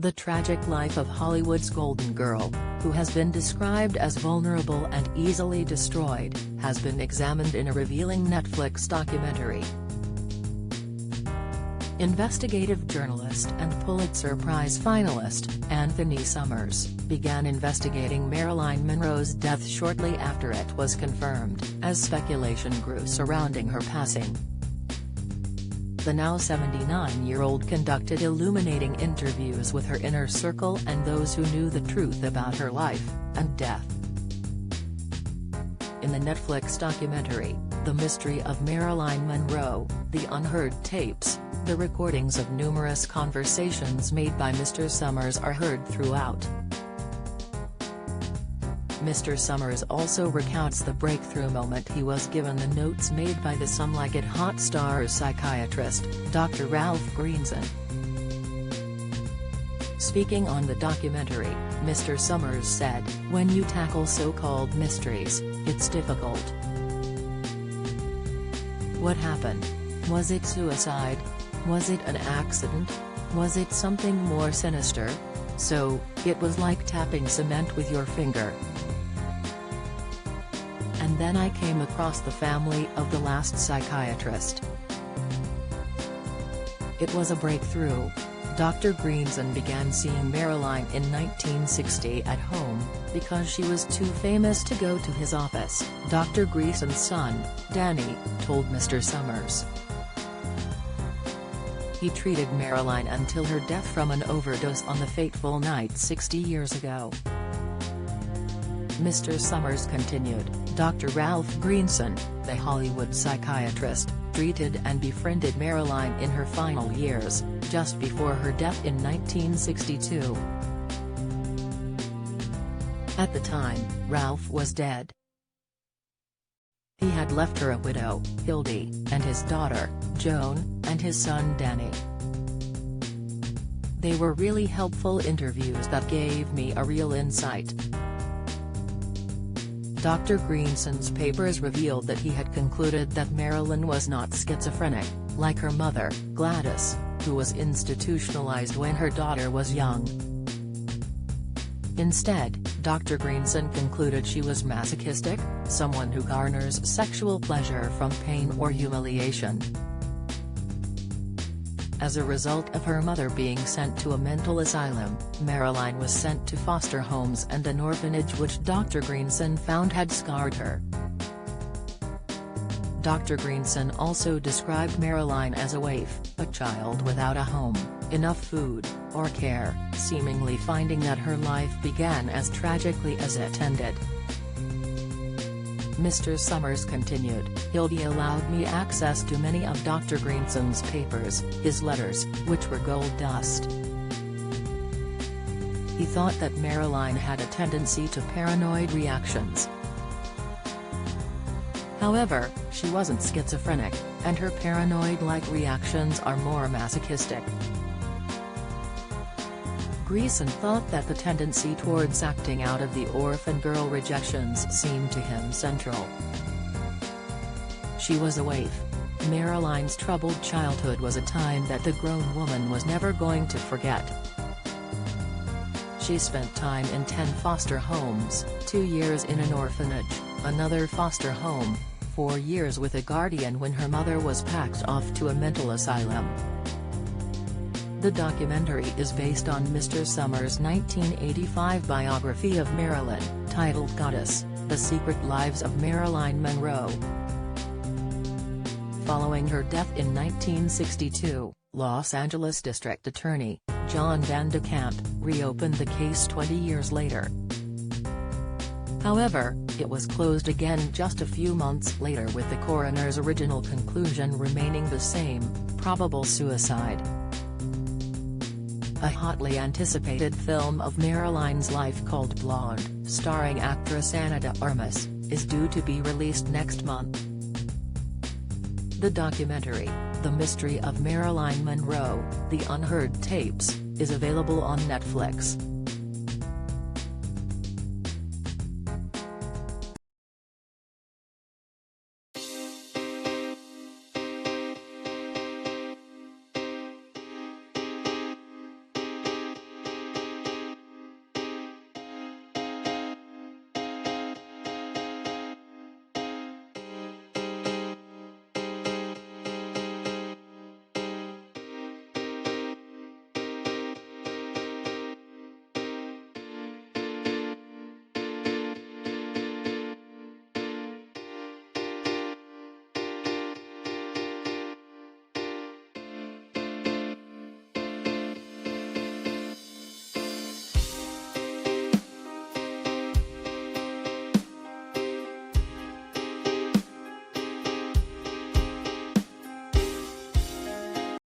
The tragic life of Hollywood's golden girl, who has been described as vulnerable and easily destroyed, has been examined in a revealing Netflix documentary. Investigative journalist and Pulitzer Prize finalist, Anthony Summers, began investigating Marilyn Monroe's death shortly after it was confirmed, as speculation grew surrounding her passing. The now 79-year-old conducted illuminating interviews with her inner circle and those who knew the truth about her life and death. In the Netflix documentary, The Mystery of Marilyn Monroe, the unheard tapes, the recordings of numerous conversations made by Mr. Summers are heard throughout. Mr. Summers also recounts the breakthrough moment he was given the notes made by the Some Like It Hot star's psychiatrist, Dr. Ralph Greenson. Speaking on the documentary, Mr. Summers said, "When you tackle so-called mysteries, it's difficult. What happened? Was it suicide? Was it an accident? Was it something more sinister? So, it was like tapping cement with your finger. And then I came across the family of the last psychiatrist. It was a breakthrough." Dr. Greenson began seeing Marilyn in 1960 at home, because she was too famous to go to his office, Dr. Greenson's son, Danny, told Mr. Summers. He treated Marilyn until her death from an overdose on the fateful night 60 years ago. Mr. Summers continued, Dr. Ralph Greenson, the Hollywood psychiatrist, treated and befriended Marilyn in her final years, just before her death in 1962. At the time, Ralph was dead. He had left her a widow, Hildy, and his daughter, Joan, and his son Danny. They were really helpful interviews that gave me a real insight. Dr. Greenson's papers revealed that he had concluded that Marilyn was not schizophrenic, like her mother, Gladys, who was institutionalized when her daughter was young. Instead, Dr. Greenson concluded she was masochistic, someone who garners sexual pleasure from pain or humiliation. As a result of her mother being sent to a mental asylum, Marilyn was sent to foster homes and an orphanage which Dr. Greenson found had scarred her. Dr. Greenson also described Marilyn as a waif, a child without a home, enough food, or care, seemingly finding that her life began as tragically as it ended. Mr. Summers continued, Hildy allowed me access to many of Dr. Greenson's papers, his letters, which were gold dust. He thought that Marilyn had a tendency to paranoid reactions. However, she wasn't schizophrenic, and her paranoid-like reactions are more masochistic. Greeson thought that the tendency towards acting out of the orphan girl rejections seemed to him central. She was a waif. Marilyn's troubled childhood was a time that the grown woman was never going to forget. She spent time in 10 foster homes, 2 years in an orphanage, another foster home, 4 years with a guardian when her mother was packed off to a mental asylum. The documentary is based on Mr. Summers' 1985 biography of Marilyn, titled Goddess: The Secret Lives of Marilyn Monroe. Following her death in 1962, Los Angeles District Attorney, John Van de Kamp, reopened the case 20 years later. However, it was closed again just a few months later with the coroner's original conclusion remaining the same, probable suicide. A hotly anticipated film of Marilyn's life called Blonde, starring actress Ana de Armas, is due to be released next month. The documentary, The Mystery of Marilyn Monroe, The Unheard Tapes, is available on Netflix.